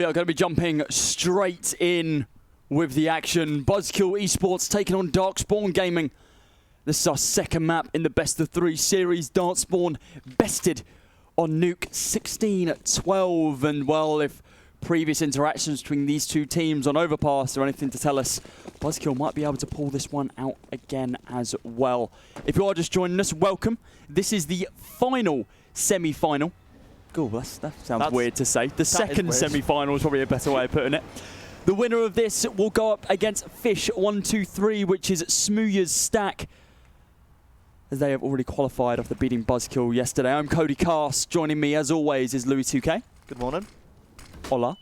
We are going to be jumping straight in with the action. BuzzKill Esports taking on DarkSpawn Gaming. This is our second map in the best of 3 series. DarkSpawn bested on Nuke 16-12. And well, if previous interactions between these two teams on Overpass are anything to tell us, BuzzKill might be able to pull this one out again as well. If you are just joining us, welcome. This is the final semi-final. Oh, that sounds weird to say. The second semi-final is probably a better way of putting it. The winner of this will go up against Fish123, which is Smooya's stack, as they have already qualified after beating BuzzKill yesterday. I'm Cody Cast. Joining me, as always, is Louis2K. Good morning. Hola.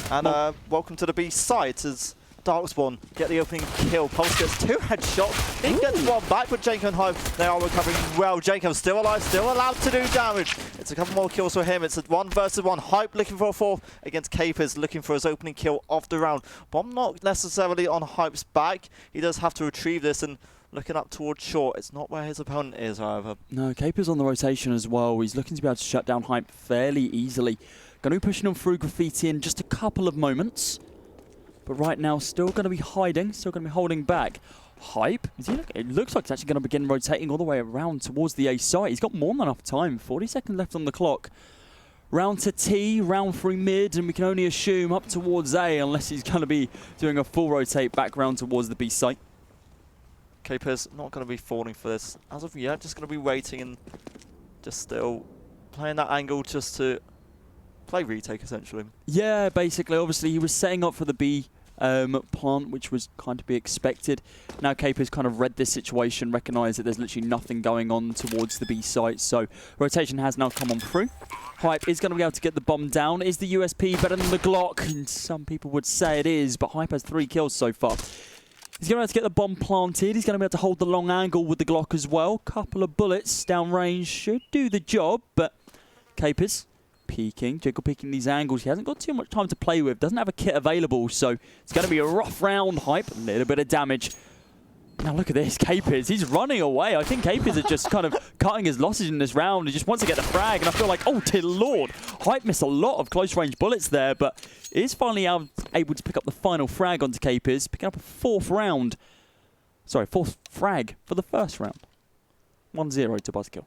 And welcome to the B site as DarkSpawn get the opening kill. Pulse gets 2 headshots. He gets one back, but Janko and Hype, they are recovering well. Janko still alive, still allowed to do damage. It's a couple more kills for him. It's a 1 versus 1. Hype looking for a 4th against Capers, looking for his opening kill of the round. Bomb not necessarily on Hype's back. He does have to retrieve this and looking up towards short. It's not where his opponent is, however. No, Capers on the rotation as well. He's looking to be able to shut down Hype fairly easily. Going to be pushing him through Graffiti in just a couple of moments. But right now, still going to be hiding, still going to be holding back. Hype, it looks like it's actually going to begin rotating all the way around towards the A site. He's got more than enough time, 40 seconds left on the clock. Round to T, round through mid, and we can only assume up towards A, unless he's going to be doing a full rotate back round towards the B site. Capers not going to be falling for this. As of yet, just going to be waiting and just still playing that angle just to play retake, essentially. Yeah, basically. Obviously, he was setting up for the B plant, which was kind of be expected. Now, Capers kind of read this situation, recognised that there's literally nothing going on towards the B site, so rotation has now come on through. Hype is going to be able to get the bomb down. Is the USP better than the Glock? And some people would say it is, but Hype has 3 kills so far. He's going to have to get the bomb planted. He's going to be able to hold the long angle with the Glock as well. Couple of bullets downrange should do the job, but Capers peeking, Jiggle peeking these angles. He hasn't got too much time to play with. Doesn't have a kit available, so it's going to be a rough round. Hype, a little bit of damage. Now look at this, Capers. He's running away. I think Capers are just kind of cutting his losses in this round. He just wants to get the frag, and I feel like, oh dear Lord, Hype missed a lot of close-range bullets there, but is finally able to pick up the final frag onto Capers, picking up a 4th round. Sorry, 4th frag for the first round. 1-0 to BuzzKill.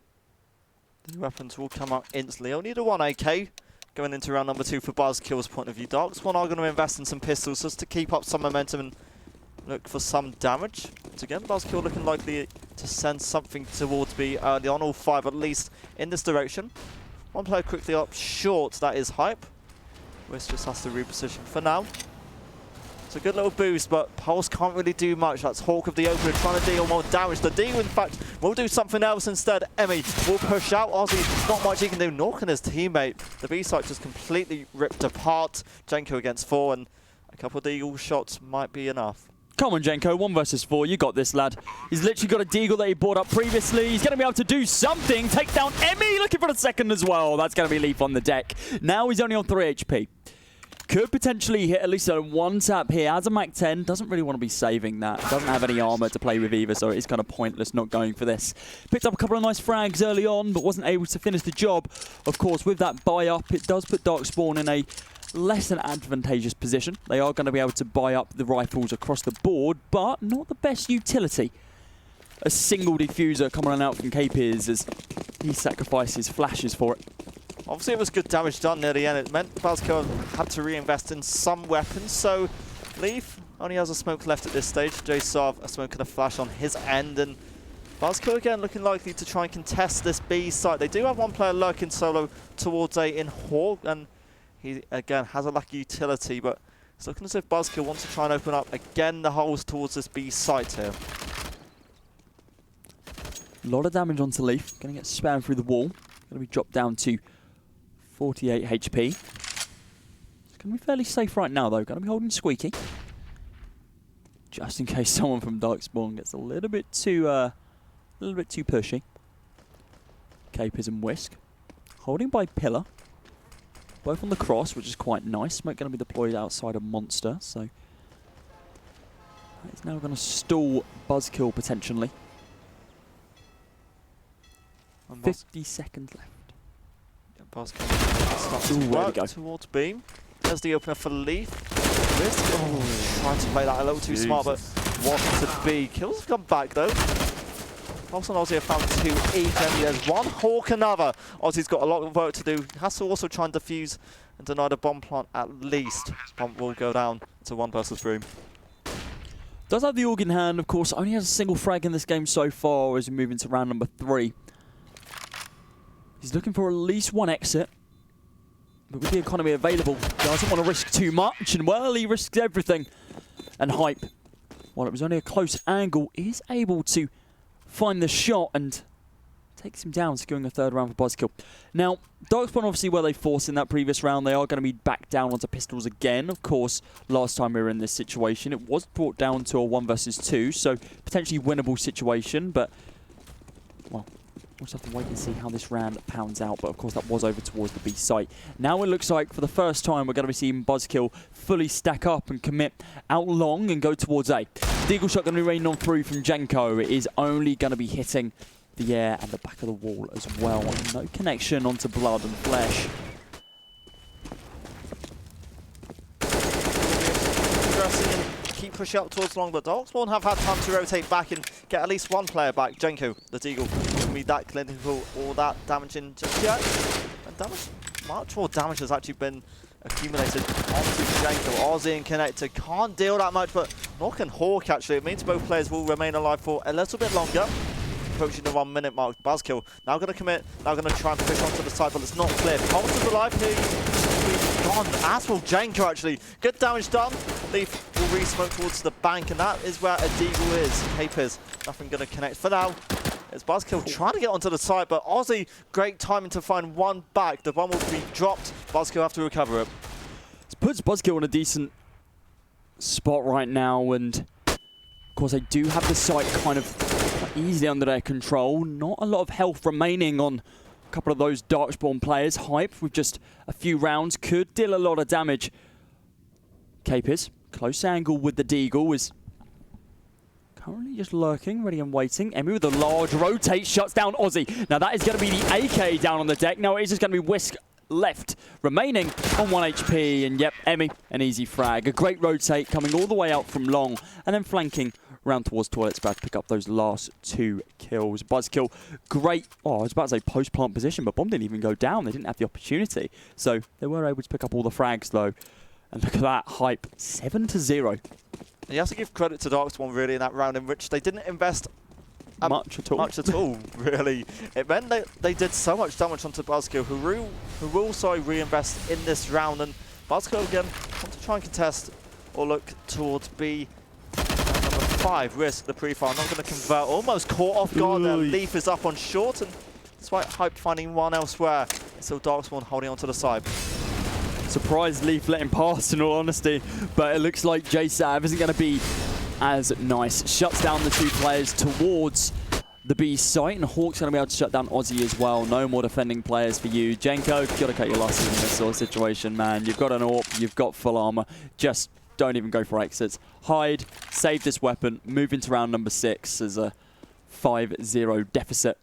The weapons will come out instantly. Only the 1 AK going into round number 2 for BuzzKill's point of view. DarkSpawn are going to invest in some pistols just to keep up some momentum and look for some damage. But again, BuzzKill looking likely to send something towards B early on, all 5 at least in this direction. One player quickly up short, that is Hype. Wiz just has to reposition for now. It's a good little boost, but Pulse can't really do much. That's Hawk of the opener trying to deal more damage. The D, in fact, will do something else instead. Emmy will push out. Ozzy, not much he can do, nor can his teammate. The B site just completely ripped apart. Janko against 4, and a couple of Deagle shots might be enough. Come on, Janko, 1 versus 4. You got this, lad. He's literally got a Deagle that he brought up previously. He's going to be able to do something. Take down Emmy, looking for the second as well. That's going to be Leaf on the deck. Now he's only on 3 HP. Could potentially hit at least a 1 tap here. Has a Mac 10. Doesn't really want to be saving that. Doesn't have any armor to play with either, so it's kind of pointless not going for this. Picked up a couple of nice frags early on, but wasn't able to finish the job. Of course, with that buy-up, it does put DarkSpawn in a less than advantageous position. They are going to be able to buy up the rifles across the board, but not the best utility. A single diffuser coming on out from Capers as he sacrifices flashes for it. Obviously, it was good damage done near the end. It meant BuzzKill had to reinvest in some weapons, so Leaf only has a smoke left at this stage. JSov a smoke and a flash on his end, and BuzzKill again looking likely to try and contest this B site. They do have 1 player lurking solo towards A in Hawk, and he again has a lucky utility, but it's looking as if BuzzKill wants to try and open up again the holes towards this B site here. A lot of damage onto Leaf. Going to get spammed through the wall. Going to be dropped down to 48 HP. It's going to be fairly safe right now, though. Going to be holding Squeaky, just in case someone from DarkSpawn gets a little bit too pushy. Capers and Whisk holding by Pillar, both on the cross, which is quite nice. Smoke going to be deployed outside of Monster, so it's now going to stall BuzzKill potentially. 50 seconds left. BuzzKill starts to work towards Beam. There's the opener for Leaf. Risk, trying to play that a little too smart, but wants to be. Kills have come back though. Pulse and Ozzy have found 2 each, and there's 1 Hawk, another. Ozzy's got a lot of work to do. He has to also try and defuse and deny the bomb plant at least. Bomb will go down to 1 versus Broom. Does have the AUG in hand, of course. Only has a single frag in this game so far as we move into round number 3. He's looking for at least 1 exit. But with the economy available, doesn't want to risk too much. And, well, he risks everything. And Hype, while it was only a close angle, is able to find the shot and takes him down, securing a 3rd round for BuzzKill. Now, DarkSpawn, obviously, where they forced in that previous round, they are going to be back down onto pistols again. Of course, last time we were in this situation, it was brought down to a 1 versus 2, so potentially winnable situation, but, well, we'll just have to wait and see how this round pounds out, but of course that was over towards the B site. Now it looks like for the first time we're going to be seeing BuzzKill fully stack up and commit out long and go towards A. Deagle shot going to be raining on through from Jenko. It is only going to be hitting the air and the back of the wall as well. No connection onto blood and flesh. Keep pushing up towards long, but DarkSpawn have had time to rotate back and get at least 1 player back. Jenko, the Deagle, can be that clinical or that damaging just yet. And damage, much more damage has actually been accumulated onto Jenko. Ozzy and Connector can't deal that much, but Knock and Hawk actually, it means both players will remain alive for a little bit longer. Approaching the 1 minute mark. BuzzKill now going to commit, now going to try and push onto the side, but it's not clear. Pulse is alive here. Gone. As will Jenko actually. Good damage done. Leaf will re-smoke towards the bank, and that is where a Deagle is. Capers, nothing going to connect for now. It's BuzzKill trying to get onto the side, but Ozzy, great timing to find 1 back. The bomb will be dropped. BuzzKill have to recover it. This puts BuzzKill in a decent spot right now, and of course they do have the site kind of easily under their control. Not a lot of health remaining on a couple of those DarkSpawn players. Hype with just a few rounds could deal a lot of damage. Capers, close angle with the Deagle, is currently just lurking, ready and waiting. Emmy with a large rotate, shuts down Ozzy. Now that is going to be the AK down on the deck. Now it is just going to be Whisk left, remaining on 1 HP. And yep, Emmy, an easy frag. A great rotate coming all the way out from long and then flanking round towards Toilets, about to pick up those last 2 kills. BuzzKill, great, I was about to say post-plant position, but bomb didn't even go down. They didn't have the opportunity. So they were able to pick up all the frags though. And look at that, Hype, 7-0. You have to give credit to DarkSpawn really in that round in which they didn't invest much at all, really. It meant they did so much damage onto BuzzKill, who will also reinvest in this round. And BuzzKill again want to try and contest or look towards B. Number 5, Risk, the pre-fire, not going to convert. Almost caught off guard there. Leaf is up on short, and despite Hype finding 1 elsewhere, it's still DarkSpawn holding onto the side. Surprised Leaf let him pass, in all honesty, but it looks like JSav isn't going to be as nice. Shuts down the 2 players towards the B site, and Hawk's going to be able to shut down Ozzy as well. No more defending players for you. Jenko, you've got to cut your losses in this sort of situation, man. You've got an AWP, you've got full armor. Just don't even go for exits. Hide, save this weapon, move into round number 6 as a 5-0 deficit.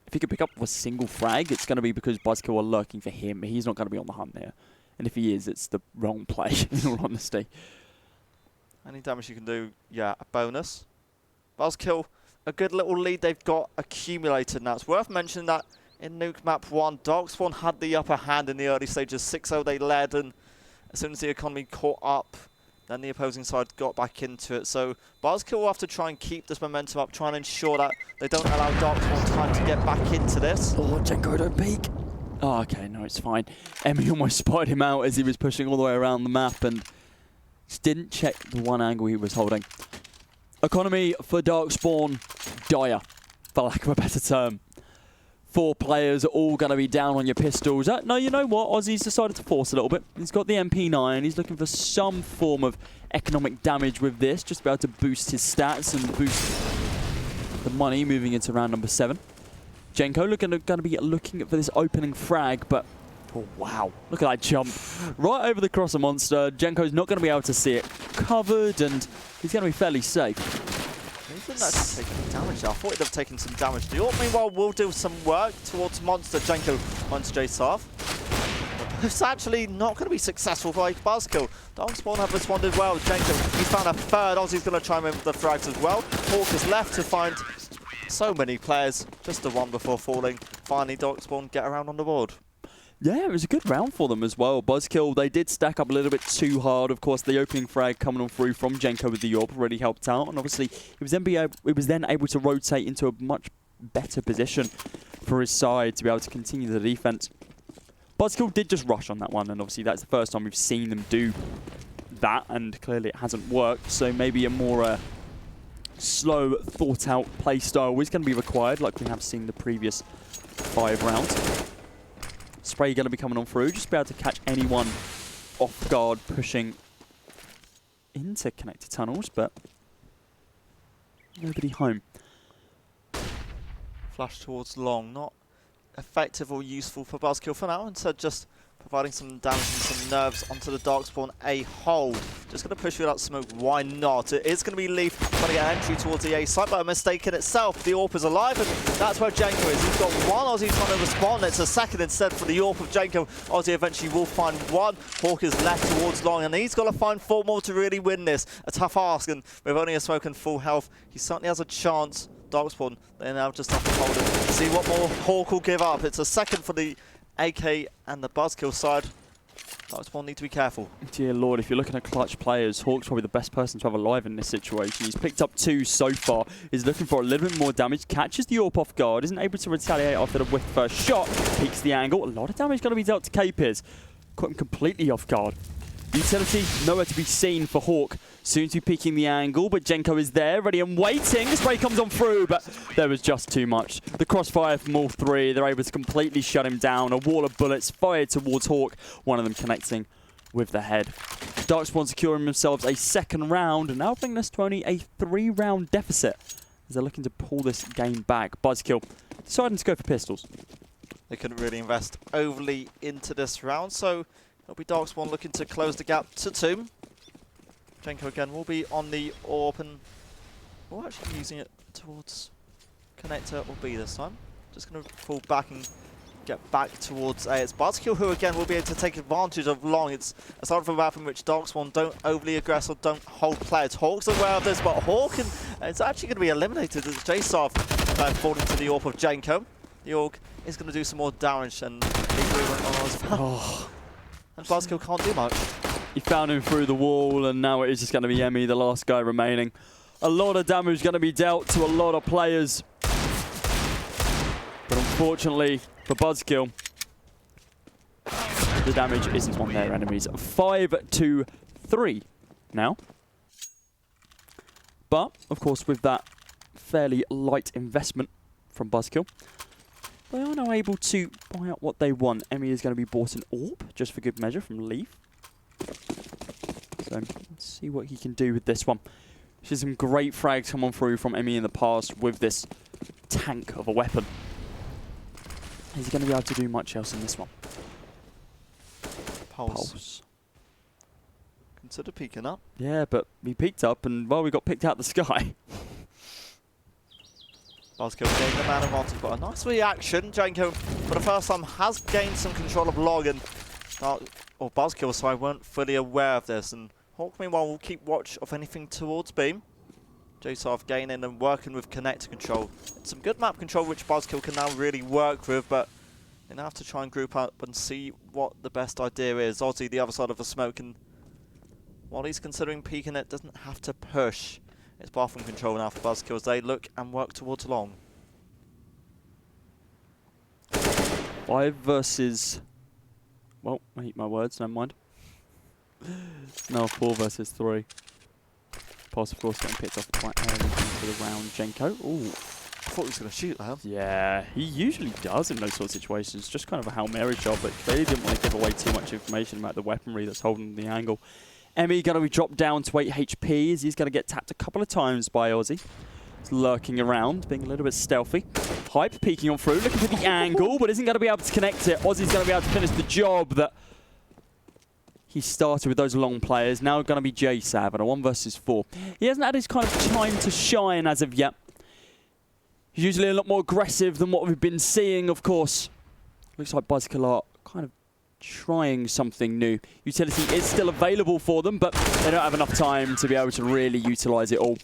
If he could pick up a single frag, it's going to be because BuzzKill are lurking for him. He's not going to be on the hunt there. And if he is, it's the wrong play, in all honesty. Any damage you can do, yeah, a bonus. BuzzKill, a good little lead they've got accumulated now. It's worth mentioning that in Nuke Map 1, DarkSpawn had the upper hand in the early stages. 6-0 they led, and as soon as the economy caught up, then the opposing side got back into it. So BuzzKill will have to try and keep this momentum up, try and ensure that they don't allow DarkSpawn time to get back into this. Oh, Jenko, don't peek. Oh, okay, no, it's fine. Emmy almost spotted him out as he was pushing all the way around the map and just didn't check the 1 angle he was holding. Economy for DarkSpawn, dire, for lack of a better term. 4 players are all going to be down on your pistols. No, you know what? Ozzy's decided to force a little bit. He's got the MP9. He's looking for some form of economic damage with this, just to be able to boost his stats and boost the money moving into round number 7. Jenko going to be looking for this opening frag, but oh, wow. Look at that jump. Right over the crosser monster. Jenko's not going to be able to see it covered, and he's going to be fairly safe. He didn't actually take any damage there. I thought he'd have taken some damage. The Orc, meanwhile, will do some work towards Monster. Jenko onto JSarv. It's actually not going to be successful by BuzzKill. DarkSpawn have responded well. Jenko, he found a third. Ozzy's going to try and move the frags as well. Hawk is left to find so many players. Just the one before falling. Finally, DarkSpawn get around on the board. Yeah, it was a good round for them as well. BuzzKill, they did stack up a little bit too hard. Of course, the opening frag coming on through from Jenko with the AWP really helped out. And obviously, it was then able to rotate into a much better position for his side to be able to continue the defense. BuzzKill did just rush on that one, and obviously that's the first time we've seen them do that, and clearly it hasn't worked. So maybe a more slow, thought-out play style is going to be required, like we have seen the previous 5 rounds. Spray going to be coming on through, just be able to catch anyone off guard pushing into connected tunnels, but nobody home. Flash towards long, not effective or useful for BuzzKill for now, instead just providing some damage and some nerves onto the DarkSpawn A hole. Just going to push through that smoke, why not? It is going to be Leaf trying to get entry towards the A site, but a mistake in itself. The AWP is alive, and that's where Jenko is. He's got one Aussie trying to respond. It's a second instead for the AWP of Jenko. Aussie eventually will find one. Hawk is left towards long, and he's got to find 4 more to really win this. A tough ask, and with only a smoke and full health, he certainly has a chance. DarkSpawn, they now just have to hold it. See what more Hawk will give up. It's a second for the AK and the BuzzKill side. DarkSpawn need to be careful. Dear Lord, if you're looking at clutch players, Hawk's probably the best person to have alive in this situation. He's picked up 2 so far. He's looking for a little bit more damage. Catches the AWP off guard. Isn't able to retaliate after the whiff first shot. Peeks the angle. A lot of damage going to be dealt to K-Piz. Caught him completely off guard. Utility nowhere to be seen for Hawk. Soon to be peeking the angle, but Jenko is there, ready and waiting. The spray comes on through, but there was just too much. The crossfire from all 3, they're able to completely shut him down. A wall of bullets fired towards Hawk, one of them connecting with the head. DarkSpawn securing themselves a second round, and now bringing us to only a 3-round deficit as they're looking to pull this game back. BuzzKill deciding to go for pistols. They couldn't really invest overly into this round, so it'll be DarkSpawn looking to close the gap to 2. Jenko again will be on the AWP, and we're actually using it towards connector or B this time. Just going to fall back and get back towards A. It's BuzzKill who again will be able to take advantage of long. It's a sort of a map in which DarkSpawn don't overly aggress or don't hold players. Hawk's aware of this, but Hawk it's actually going to be eliminated as JSarv falling to the AWP of Jenko. The Orc is going to do some more damage, and equally went on as well. And BuzzKill can't do much. He found him through the wall, and now it is just going to be Emmy, the last guy remaining. A lot of damage going to be dealt to a lot of players. But unfortunately for BuzzKill, the damage isn't on their enemies. 5-3 now. But, of course, with that fairly light investment from BuzzKill, they are now able to buy out what they want. Emmy is going to be bought an AWP, just for good measure, from Leaf. So let's see what he can do with this one. There's some great frags come on through from Emmy in the past with this tank of a weapon. Is he going to be able to do much else in this one? Pulse. Consider peeking up. Yeah, but he peeked up, and well, we got picked out the sky. BuzzKill gained the man advantage, but a nice reaction. Jenko, for the first time, has gained some control of log, and BuzzKill, so I weren't fully aware of this. And Hawk, meanwhile, will keep watch of anything towards Beam. JSarv gaining and working with connector control. It's some good map control, which BuzzKill can now really work with, but they now have to try and group up and see what the best idea is. Ozzy, the other side of the smoke, and while he's considering peeking it, doesn't have to push. It's bathroom control now for BuzzKill as they look and work towards long. 5 versus... Well, I eat my words, never mind. No, 4 versus 3. Pulse, of course, getting picked off quite early into the round. Jenko. Ooh. I thought he was going to shoot that. Yeah, he usually does in those sort of situations. Just kind of a Hail Mary shot, but clearly didn't want to give away too much information about the weaponry that's holding the angle. Emmy going to be dropped down to 8 HP as he's going to get tapped a couple of times by Ozzy. He's lurking around, being a little bit stealthy. Hype peeking on through, looking for the angle, but isn't going to be able to connect it. Ozzy's going to be able to finish the job that he started with those long players. Now going to be JSav and a 1 versus 4. He hasn't had his kind of time to shine as of yet. He's usually a lot more aggressive than what we've been seeing, of course. Looks like BuzzKill are kind of trying something new. Utility is still available for them, but they don't have enough time to be able to really utilize it all.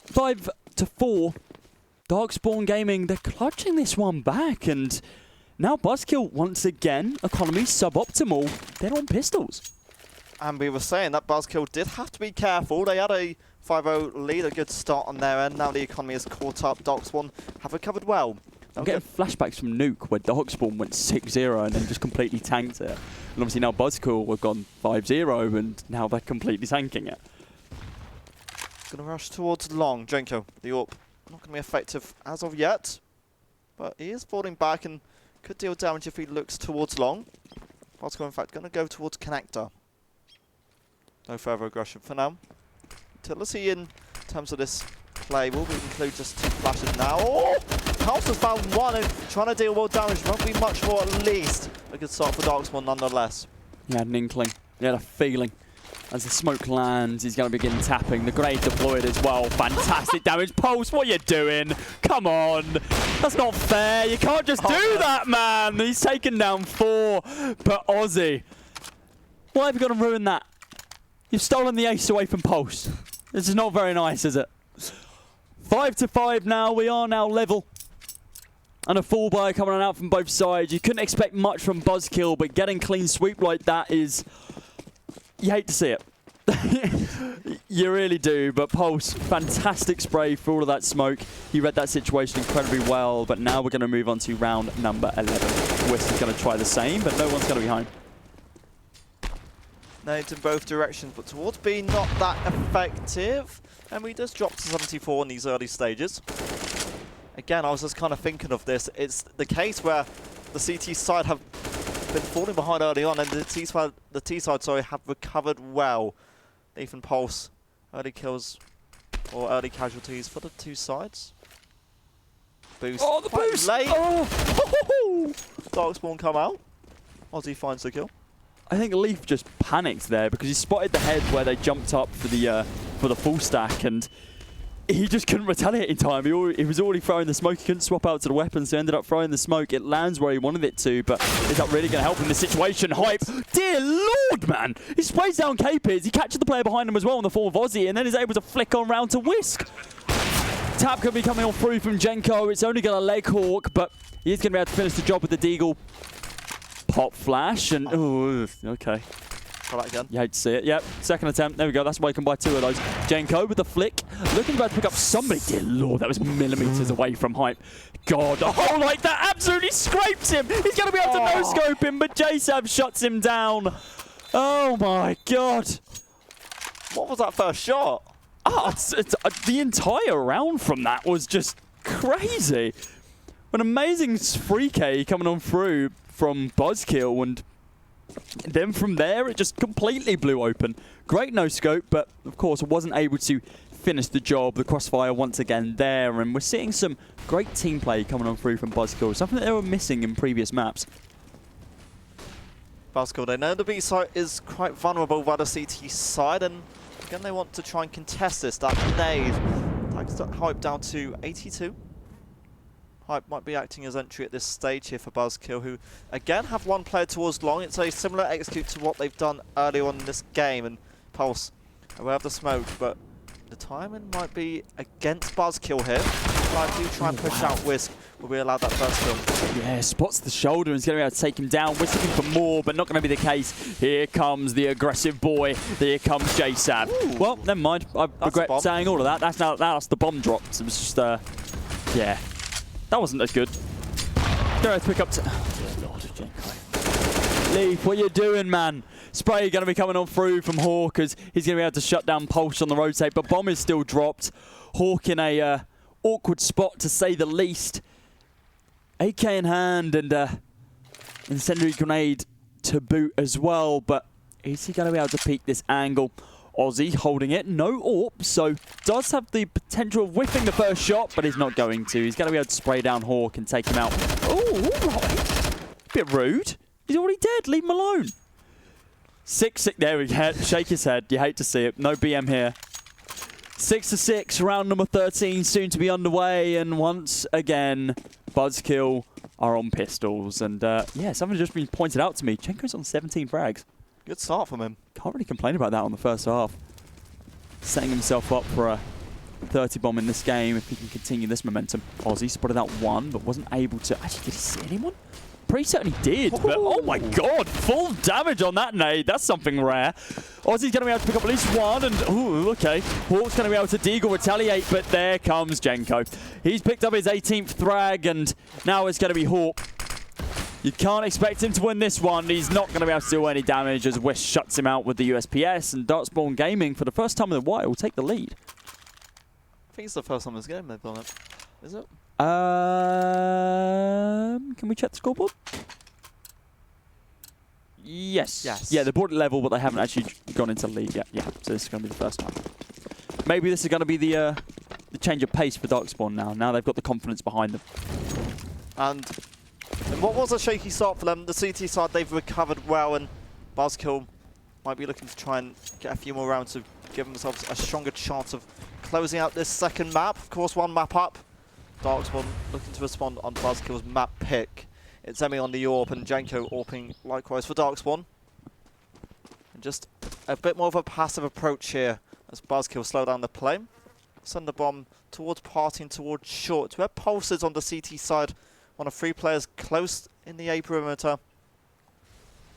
5 to 4. DarkSpawn Gaming, they're clutching this one back, and now BuzzKill once again, economy suboptimal. They're on pistols. And we were saying that BuzzKill did have to be careful. They had a 5-0 lead, a good start on their end. Now the economy has caught up. DarkSpawn have recovered well. I'm getting flashbacks from Nuke, where DarkSpawn went 6-0 and then just completely tanked it. And obviously now BuzzKill have gone 5-0 and now they're completely tanking it. Gonna rush towards long. Jenko, the AWP, not gonna be effective as of yet. But he is falling back and could deal damage if he looks towards long. BuzzKill, in fact, gonna go towards connector. No further aggression for now. Utility in terms of this play will include just 2 flashes now. Oh! House has found 1 and trying to deal more damage. Won't be much more, at least. A good start for DarkSpawn nonetheless. He had an inkling. He had a feeling. As the smoke lands, he's going to begin tapping. The grenade deployed as well. Fantastic damage. Pulse, what are you doing? Come on. That's not fair. You can't just do that, man. He's taken down 4. But Aussie, why have you got to ruin that? You've stolen the ace away from Pulse. This is not very nice, is it? 5 to 5 now. We are now level. And a full buy coming out from both sides. You couldn't expect much from BuzzKill, but getting clean sweep like that is... You hate to see it. You really do. But Pulse, fantastic spray for all of that smoke. He read that situation incredibly well. But now we're going to move on to round number 11. West is going to try the same, but no one's going to be home. Nades in both directions, but towards B, not that effective. And we just dropped to 74 in these early stages. Again, I was just kind of thinking of this. It's the case where the CT side have been falling behind early on, and the T side, sorry, have recovered well. Ethan Pulse, early kills or early casualties for the 2 sides. Boost. Oh, the boost! Late. Oh. DarkSpawn come out. Aussie finds the kill. I think Leaf just panicked there because he spotted the head where they jumped up for the full stack, and he just couldn't retaliate in time. He was already throwing the smoke. He couldn't swap out to the weapons, so he ended up throwing the smoke. It lands where he wanted it to, but is that really going to help in this situation? Hype, dear Lord, man! He sprays down Capers. He catches the player behind him as well in the form of Aussie, and then is able to flick on round to Whisk. Tap could be coming on through from Jenko. It's only going to leg hawk, but he is going to be able to finish the job with the Deagle. Pop flash and oh, okay. Try that again. You hate to see it. Yep, second attempt. There we go. That's why you can buy 2 of those. Jenko with the flick, looking about to pick up somebody. Dear Lord, that was millimeters away from Hype. God, a hole like that absolutely scrapes him. He's going to be able to no-scope him, but JSav shuts him down. Oh my God. What was that first shot? The entire round from that was just crazy. An amazing free K coming on through from BuzzKill, and then from there it just completely blew open. Great no scope, but of course wasn't able to finish the job. The crossfire once again there, and we're seeing some great team play coming on through from BuzzKill, something that they were missing in previous maps. BuzzKill, they know the B side is quite vulnerable by the CT side, and again they want to try and contest this. That nade takes that Hype down to 82. Hype might be acting as entry at this stage here for BuzzKill, who again have 1 player towards long. It's a similar execute to what they've done earlier on in this game, and Pulse aware of the smoke, but the timing might be against BuzzKill here. But I do try and push out Whisk. Will we allow that first kill? Yeah, spots the shoulder and is going to be able to take him down. Whisk looking for more, but not going to be the case. Here comes the aggressive boy. Here comes JSav. Ooh. Well, never mind. I regret saying all of that. That's the bomb drops. It was just, yeah. That wasn't as good. Go pick up to... Oh, dear Lord, Jenko. Leaf, what are you doing, man? Spray going to be coming on through from Hawk as he's going to be able to shut down Pulse on the rotate, but bomb is still dropped. Hawk in a awkward spot, to say the least. AK in hand and incendiary grenade to boot as well, but is he going to be able to peek this angle? Aussie holding it, no AWP, so does have the potential of whiffing the first shot, but he's not going to. He's going to be able to spray down Hawk and take him out. Oh, all right. Bit rude. He's already dead. Leave him alone. 6-6. There we go. Shake his head. You hate to see it. No BM here. 6-6. Round number 13 soon to be underway. And once again, BuzzKill are on pistols. And yeah, something's just been pointed out to me. Jenko's on 17 frags. Good start from him. Can't really complain about that on the first half. Setting himself up for a 30 bomb in this game if he can continue this momentum. Ozzy spotted out one, but wasn't able to. Actually, did he see anyone? Pretty certainly did, but oh my god, full damage on that nade. That's something rare. Ozzy's going to be able to pick up at least one, and ooh, okay. Hawk's going to be able to deagle retaliate, but there comes Jenko. He's picked up his 18th thrag, and now it's going to be Hawk. You can't expect him to win this one. He's not going to be able to do any damage as Wish shuts him out with the USPS, and DarkSpawn Gaming, for the first time in a while, will take the lead. I think it's the first time this game they've done it. Is it? Can we check the scoreboard? Yes. Yes. Yeah, they brought it level, but they haven't actually gone into the lead yet. Yeah, so this is going to be the first time. Maybe this is going to be the change of pace for DarkSpawn now. Now they've got the confidence behind them. And what was a shaky start for them, the CT side, they've recovered well, and BuzzKill might be looking to try and get a few more rounds to give themselves a stronger chance of closing out this second map. Of course, one map up. DarkSpawn looking to respond on BuzzKill's map pick. It's Emmy on the AWP and Jenko AWPing likewise for DarkSpawn. And just a bit more of a passive approach here as BuzzKill slow down the play. Send the bomb towards parting, towards short. We have pulses on the CT side. One of three players close in the A perimeter.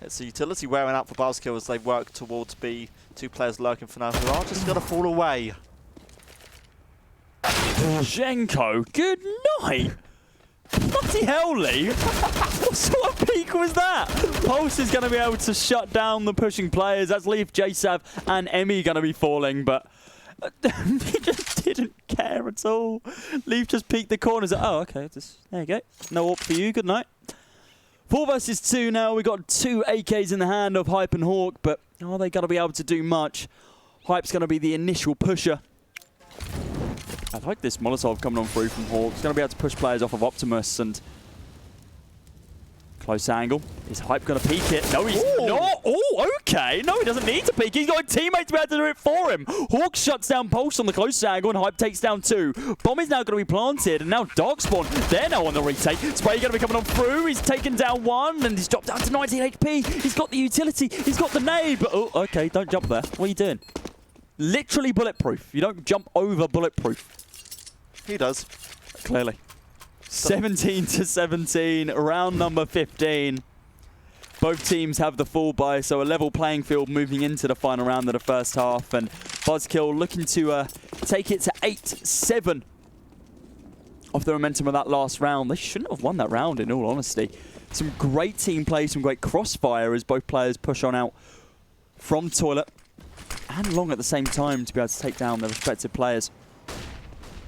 It's the utility wearing out for BuzzKill as they work towards B. Two players lurking for now who are just going to fall away. Jenko, good night. Bloody hell, Lee. What sort of peak was that? Pulse is going to be able to shut down the pushing players. That's Leaf, JSav, and Emmy going to be falling, but he just didn't care at all. Leaf just peeked the corners. Oh, okay. There you go. No AWP for you. Good night. 4 versus 2 now. We've got 2 AKs in the hand of Hype and Hawk, but are they going to be able to do much? Hype's going to be the initial pusher. I like this Molotov coming on through from Hawk. He's going to be able to push players off of Optimus, and close angle. Is Hype going to peek it? No, he's not. Oh, okay. No, he doesn't need to peek. He's got a teammate to be able to do it for him. Hawk shuts down Pulse on the close angle, and Hype takes down 2. Bomb is now going to be planted, and now DarkSpawn, they're now on the retake. Spray going to be coming on through. He's taken down 1, and he's dropped down to 19 HP. He's got the utility. He's got the nade, but oh, okay, don't jump there. What are you doing? Literally bulletproof. You don't jump over bulletproof. He does. Clearly. 17-17, round number 15. Both teams have the full buy, so a level playing field moving into the final round of the first half. And BuzzKill looking to take it to 8-7 off the momentum of that last round. They shouldn't have won that round, in all honesty. Some great team play, some great crossfire as both players push on out from toilet and long at the same time to be able to take down their respective players.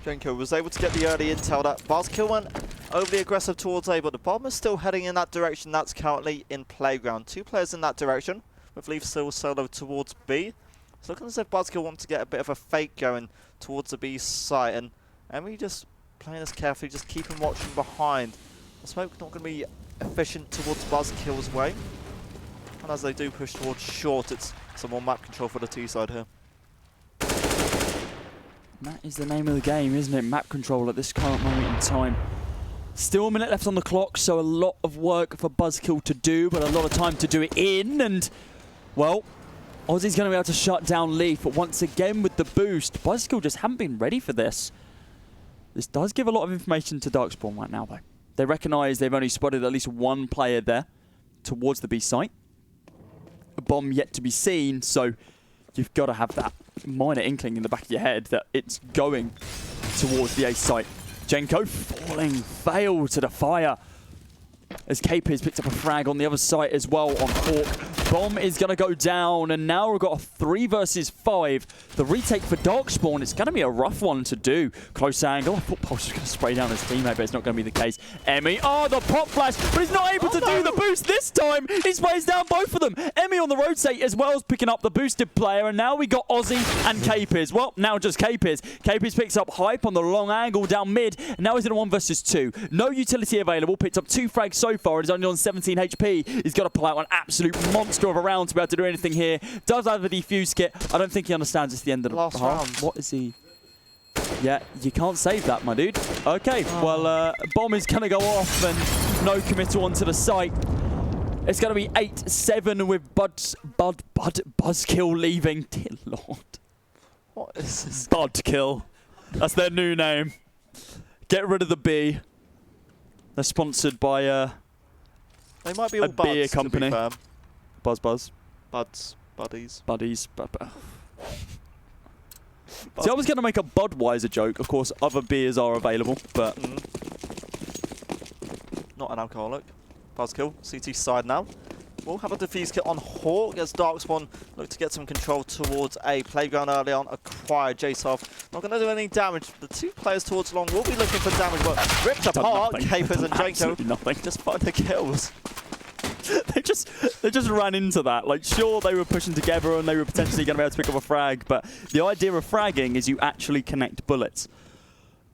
Jenko was able to get the early intel that BuzzKill went overly aggressive towards A, but the bomb is still heading in that direction. That's currently in playground. 2 players in that direction, with Leaf still solo towards B. It's looking as if BuzzKill want to get a bit of a fake going towards the B site, and Emmy just playing this carefully, just keeping watching behind. The smoke not going to be efficient towards BuzzKill's way, and as they do push towards short, it's some more map control for the T side here. That is the name of the game, isn't it? Map control at this current moment in time. Still a minute left on the clock, so a lot of work for BuzzKill to do, but a lot of time to do it in. And, well, Ozzy's going to be able to shut down Leaf, but once again with the boost, BuzzKill just haven't been ready for this. This does give a lot of information to DarkSpawn right now, though. They recognise they've only spotted at least 1 player there towards the B site. A bomb yet to be seen, so you've got to have that minor inkling in the back of your head that it's going towards the A site. Jenko falling, fail to the fire. As KP has picked up a frag on the other side as well on Hawk. Bomb is going to go down, and now we've got a 3 versus 5. The retake for DarkSpawn, it's going to be a rough one to do. Close angle. I thought Pulse was going to spray down his teammate, but it's not going to be the case. Emmy, oh, the pop flash, but he's not able to do the boost this time. He sprays down both of them. Emmy on on the rotate as well as picking up the boosted player, and now we got Ozzy and Capers. Well, now just Capers. Capers picks up Hype on the long angle down mid, and now he's in a 1 versus 2. No utility available, picked up 2 frags so far, and he's only on 17 HP. He's got to pull out an absolute monster of a round to be able to do anything here. Does have a defuse kit. I don't think he understands it's the end of the last half. round. What is he? Yeah, you can't save that, my dude. Okay, well, bomb is going to go off and no committal onto the site. It's going to be 8-7 with BuzzKill leaving. Dear Lord. What is this? BuzzKill. That's their new name. Get rid of the B. They're sponsored by they might be all a beer buds, company. To be fair. Buzz. Buds. Buddies. Buddies. See, I was going to make a Budweiser joke. Of course, other beers are available, but... Not an alcoholic. BuzzKill, CT side now. We'll have a defuse kit on Hawk as DarkSpawn look to get some control towards A. Playground early on, acquired JSoft. Not going to do any damage. The 2 players towards long will be looking for damage, but ripped apart. Capers and Janko nothing. just find the kills. they just ran into that. Like, sure, they were pushing together and they were potentially going to be able to pick up a frag, but the idea of fragging is you actually connect bullets.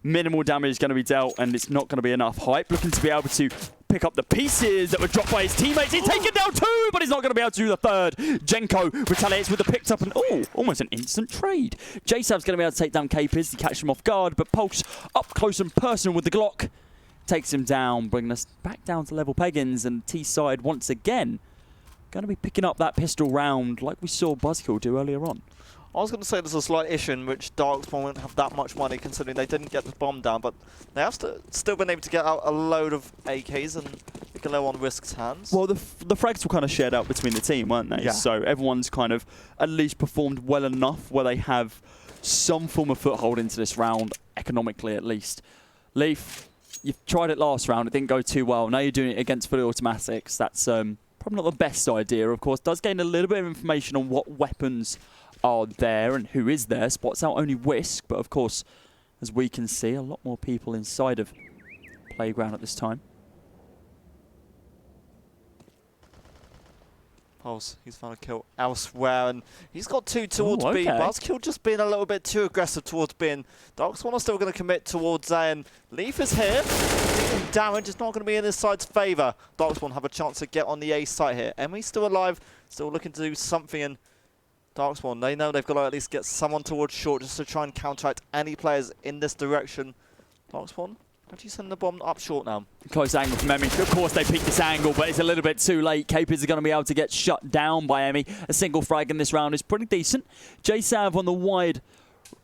Minimal damage is going to be dealt, and it's not going to be enough. Hype looking to be able to pick up the pieces that were dropped by his teammates. He's taken down 2, but he's not going to be able to do the 3rd. Jenko retaliates with the picked up, and almost an instant trade. JSav's going to be able to take down Capers to catch him off guard, but Pulse up close and personal with the Glock takes him down, bringing us back down to level peggins, and T-side once again going to be picking up that pistol round like we saw BuzzKill do earlier on. I was going to say there's a slight issue in which DarkSpawn won't have that much money considering they didn't get the bomb down, but they have still been able to get out a load of AKs and Bigelow on Risk's hands. Well, the frags were kind of shared out between the team, weren't they? Yeah. So everyone's kind of at least performed well enough where they have some form of foothold into this round, economically at least. Leaf, you've tried it last round, it didn't go too well. Now you're doing it against fully automatics. That's probably not the best idea, of course. Does gain a little bit of information on what weapons are there and who is there. Spots out only Whisk, but of course, as we can see, a lot more people inside of Playground at this time. Pulse, he's found a kill elsewhere, and he's got 2 towards B. BuzzKill just being a little bit too aggressive towards B, and DarkSpawn are still going to commit towards A, and Leaf is here. Taking damage is not going to be in his side's favour. DarkSpawn have a chance to get on the A site here. Emmy's still alive, still looking to do something, and DarkSpawn, they know they've got to at least get someone towards short just to try and counteract any players in this direction. DarkSpawn, how do you send the bomb up short now? Close angle from Emmy. Of course, they picked this angle, but it's a little bit too late. Capers are going to be able to get shut down by Emmy. A single frag in this round is pretty decent. JSav on the wide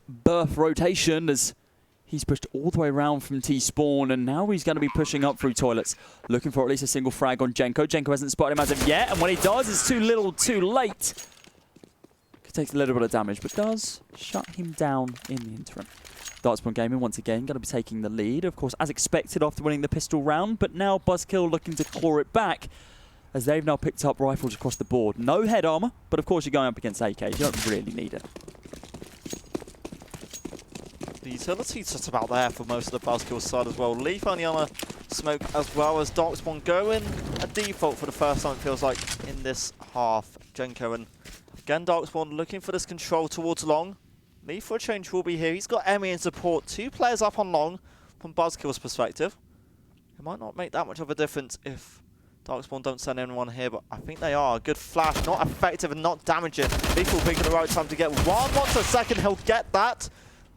berth rotation as he's pushed all the way around from T-spawn, and now he's going to be pushing up through toilets, looking for at least a single frag on Jenko. Jenko hasn't spotted him as of yet, and when he does, it's too little, too late. Takes a little bit of damage, but does shut him down in the interim. DarkSpawn Gaming once again going to be taking the lead, of course, as expected after winning the pistol round, but now BuzzKill looking to claw it back as they've now picked up rifles across the board. No head armor, but of course you're going up against AKs. You don't really need it. The utility's just about there for most of the BuzzKill side as well. Leaf only on a smoke as well as DarkSpawn go in a default for the first time, it feels like, in this half. Jenko and again, DarkSpawn looking for this control towards long. Leaf for a change will be here. He's got Emmy in support. 2 players up on long from BuzzKill's perspective. It might not make that much of a difference if DarkSpawn don't send anyone here, but I think they are. Good flash, not effective and not damaging. Leaf will pick at the right time to get 1. Once a second, he'll get that.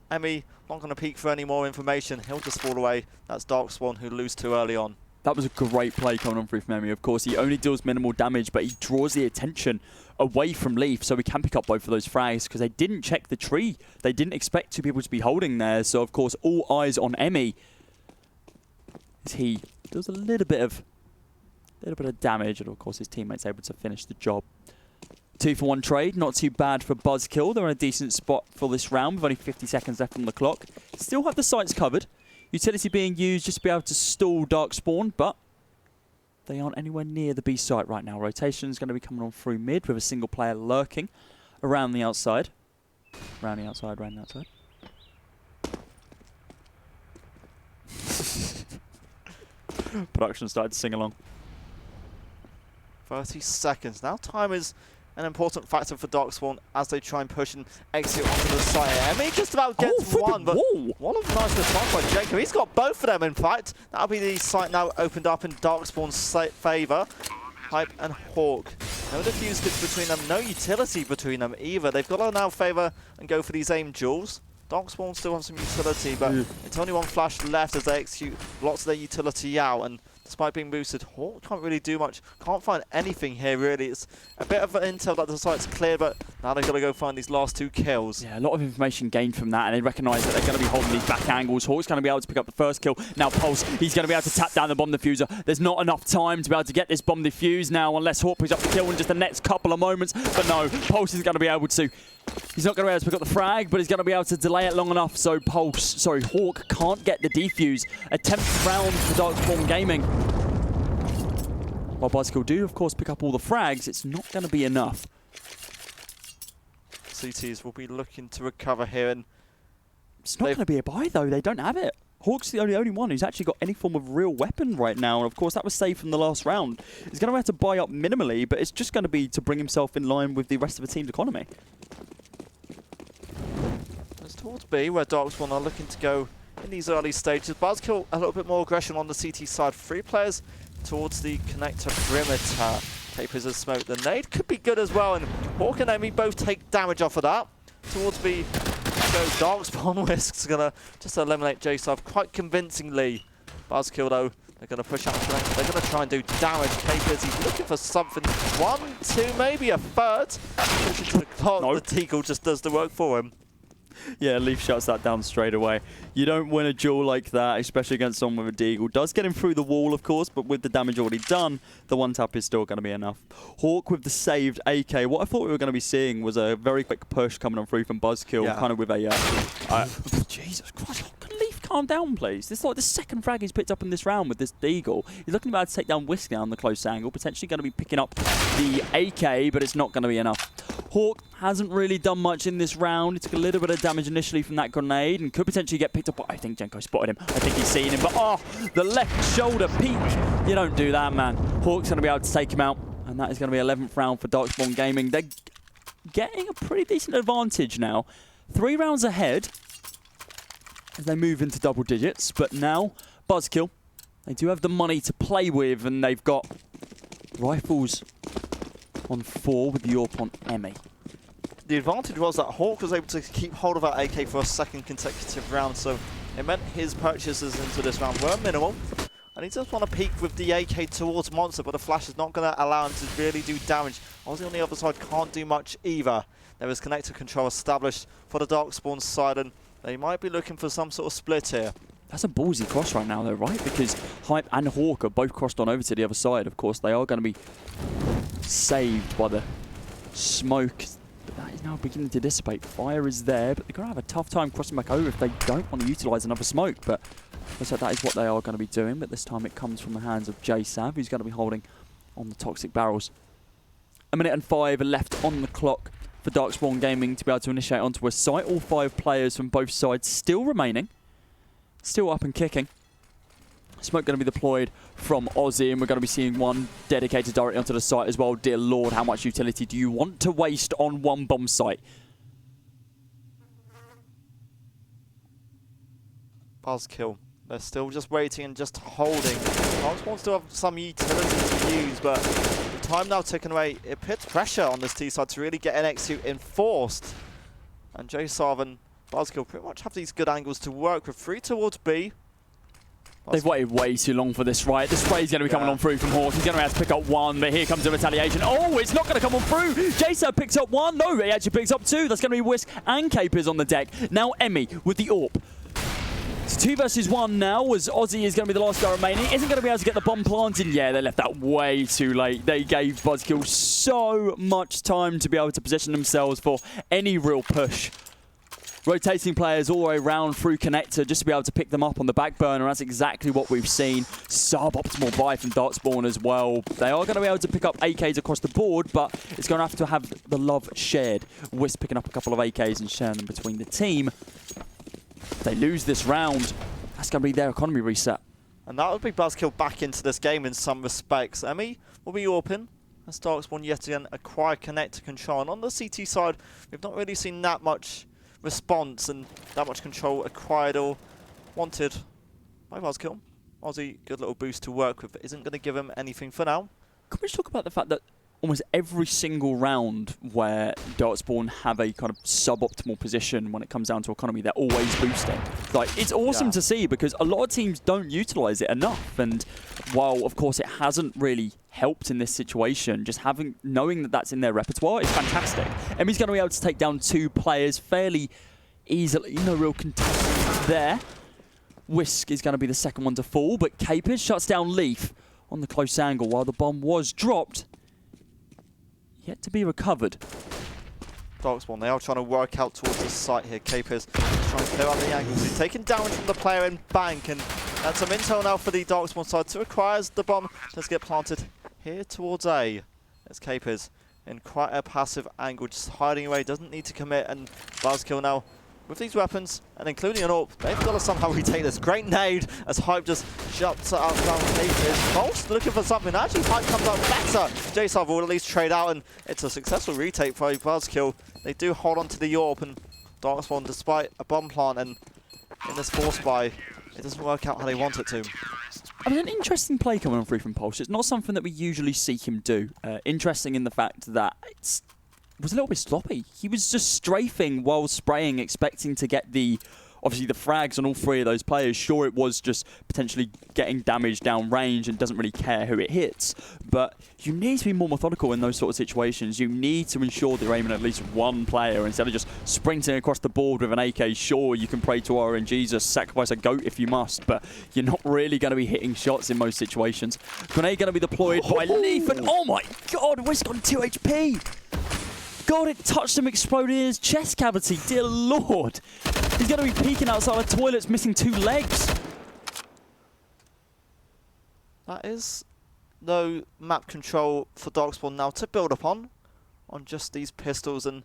Emmy not going to peek for any more information. He'll just fall away. That's DarkSpawn who lose too early on. That was a great play coming on through from Emmy. Of course, he only deals minimal damage, but he draws the attention away from Leaf, so we can pick up both of those frags because they didn't check the tree. They didn't expect 2 people to be holding there, so of course, all eyes on Emmy as he does a little bit of damage, and of course, his teammates able to finish the job. 2-for-1 trade, not too bad for BuzzKill. They're in a decent spot for this round with only 50 seconds left on the clock. Still have the sites covered. Utility being used just to be able to stall DarkSpawn, but they aren't anywhere near the B site right now. Rotation is going to be coming on through mid with a single player lurking around the outside. Around the outside. Production started to sing along. 30 seconds. Now time is an important factor for DarkSpawn as they try and push and exit onto the site. Emmy just about gets one, but what a nice response by Jacob. He's got both of them, in fact. That'll be the site now opened up in DarkSpawn's favour. Hype and Hawk. No defuse kits between them, no utility between them either. They've got to now favour and go for these aim duels. DarkSpawn still have some utility, but it's only one flash left as they execute lots of their utility out. And despite being boosted, Hawk can't really do much. Can't find anything here, really. It's a bit of an intel that the site's clear, but now they've got to go find these last 2 kills. Yeah, a lot of information gained from that, and they recognise that they're going to be holding these back angles. Hawk's going to be able to pick up the first kill. Now Pulse, he's going to be able to tap down the bomb diffuser. There's not enough time to be able to get this bomb diffused now, unless Hawk picks up the kill in just the next couple of moments. But no, Pulse is going to be able to. He's not going to be able to pick up the frag, but he's going to be able to delay it long enough so Hawk can't get the defuse. A 10th round for DarkSpawn Gaming. While BuzzKill do, of course, pick up all the frags, it's not going to be enough. CTs will be looking to recover here, and it's not going to be a buy, though. They don't have it. Hawk's the only one who's actually got any form of real weapon right now, and of course that was saved from the last round. He's going to have to buy up minimally, but it's just going to be to bring himself in line with the rest of the team's economy. It's towards B, where DarkSpawn are looking to go in these early stages. BuzzKill, a little bit more aggression on the CT side. 3 players towards the connector perimeter. Capers has smoked. The nade could be good as well, and Hawk and Amy both take damage off of that. Towards B goes DarkSpawn. Whisk's gonna just eliminate JSOF quite convincingly. BuzzKill though, they're gonna push out strength. They're gonna try and do damage. Capers, he's looking for something. 1, 2, maybe a third. Pushing to the clock. Nope. The Deagle just does the work for him. Yeah, Leaf shuts that down straight away. You don't win a duel like that, especially against someone with a Deagle. Does get him through the wall, of course, but with the damage already done, the one tap is still going to be enough. Hawk with the saved AK. What I thought we were going to be seeing was a very quick push coming on through from BuzzKill, kind of with a... Jesus Christ, can Leaf calm down, please? This is like the second frag he's picked up in this round with this Deagle. He's looking about to take down Whisk now on the close angle, potentially going to be picking up the AK, but it's not going to be enough. Hawk hasn't really done much in this round. He took a little bit of damage initially from that grenade and could potentially get picked up. I think Jenko spotted him. I think he's seen him. But, oh, the left shoulder peek. You don't do that, man. Hawk's going to be able to take him out. And that is going to be 11th round for DarkSpawn Gaming. They're getting a pretty decent advantage now. 3 rounds ahead as they move into double digits. But now, BuzzKill, they do have the money to play with. And they've got rifles on 4 with the AWP on Emmy. The advantage was that Hawk was able to keep hold of that AK for a 2nd consecutive round, so it meant his purchases into this round were minimal. And he just want to peek with the AK towards Monster, but the flash is not going to allow him to really do damage. Ozzy on the other side can't do much either. There is connector control established for the DarkSpawn side, and they might be looking for some sort of split here. That's a ballsy cross right now, though, right? Because Hype and Hawk are both crossed on over to the other side. Of course, they are going to be saved by the smoke. But that is now beginning to dissipate. Fire is there, but they're going to have a tough time crossing back over if they don't want to utilise another smoke. But looks like that is what they are going to be doing. But this time it comes from the hands of JSav, who's going to be holding on the toxic barrels. 1 minute and 5 left on the clock for DarkSpawn Gaming to be able to initiate onto a site. All 5 players from both sides still remaining. Still up and kicking. Smoke going to be deployed from Ozzy, and we're going to be seeing one dedicated directly onto the site as well. Dear Lord, how much utility do you want to waste on one bomb site? BuzzKill. They're still just waiting and just holding. DarkSpawn still have some utility to use, but the time now taken away, it puts pressure on this T side to really get NX2 enforced. And JSav and BuzzKill pretty much have these good angles to work with. 3 towards B. They've waited way too long for this, right? The spray's going to be coming on through from Hawk. He's going to have to pick up 1, but here comes the retaliation. Oh, it's not going to come on through. JSav picks up 1. No, he actually picks up 2. That's going to be Whisk and Capers on the deck. Now Emmy with the AWP. It's 2 versus 1 now, as Ozzy is going to be the last guy remaining. Isn't going to be able to get the bomb planted. Yeah, they left that way too late. They gave BuzzKill so much time to be able to position themselves for any real push. Rotating players all the way around through connector just to be able to pick them up on the back burner. That's exactly what we've seen. Suboptimal buy from DarkSpawn as well. They are going to be able to pick up AKs across the board, but it's going to have the love shared. Wisp picking up a couple of AKs and sharing them between the team. If they lose this round, that's going to be their economy reset. And that would be BuzzKill back into this game in some respects. Emmy will be open. As DarkSpawn yet again acquire connect control. And on the CT side, we've not really seen that much response and that much control acquired or wanted by BuzzKill. Aussie, good little boost to work with, but isn't going to give him anything for now. Can we just talk about the fact that almost every single round where DarkSpawn have a kind of suboptimal position when it comes down to economy, they're always boosting. Like, it's awesome to see because a lot of teams don't utilize it enough. And while, of course, it hasn't really helped in this situation, just knowing that that's in their repertoire is fantastic. Emmy's going to be able to take down 2 players fairly easily. No real contest there. Whisk is going to be the second one to fall, but Capers shuts down Leaf on the close angle while the bomb was dropped. Yet to be recovered. DarkSpawn, they are trying to work out towards the site here. Capers trying to clear out the angles. He's taking damage from the player in bank, and that's some intel now for the DarkSpawn side to acquire as the bomb does get planted here towards A. It's Capers in quite a passive angle, just hiding away, doesn't need to commit, and BuzzKill now with these weapons, and including an AWP, they've got to somehow retake this. Great nade as Hype just shuts out down Capers. Pulse looking for something. Actually, Hype comes out better. JSAV will at least trade out, and it's a successful retake by BuzzKill. They do hold on to the AWP, and DarkSpawn, despite a bomb plant and in this force buy, it doesn't work out how they want it to. I mean, an interesting play coming on through from Pulse. It's not something that we usually see him do. Interesting in the fact that it was a little bit sloppy. He was just strafing while spraying, expecting to get obviously the frags on all 3 of those players. Sure, it was just potentially getting damage down range and doesn't really care who it hits. But you need to be more methodical in those sort of situations. You need to ensure that you're aiming at least one player instead of just sprinting across the board with an AK. Sure, you can pray to RNGesus, sacrifice a goat if you must, but you're not really going to be hitting shots in most situations. Grenade going to be deployed by Leaf, and oh my god, Whisk on 2 HP! God, it touched him, exploded in his chest cavity. Dear Lord. He's going to be peeking outside the toilets, missing 2 legs. That is no map control for DarkSpawn now to build upon on just these pistols and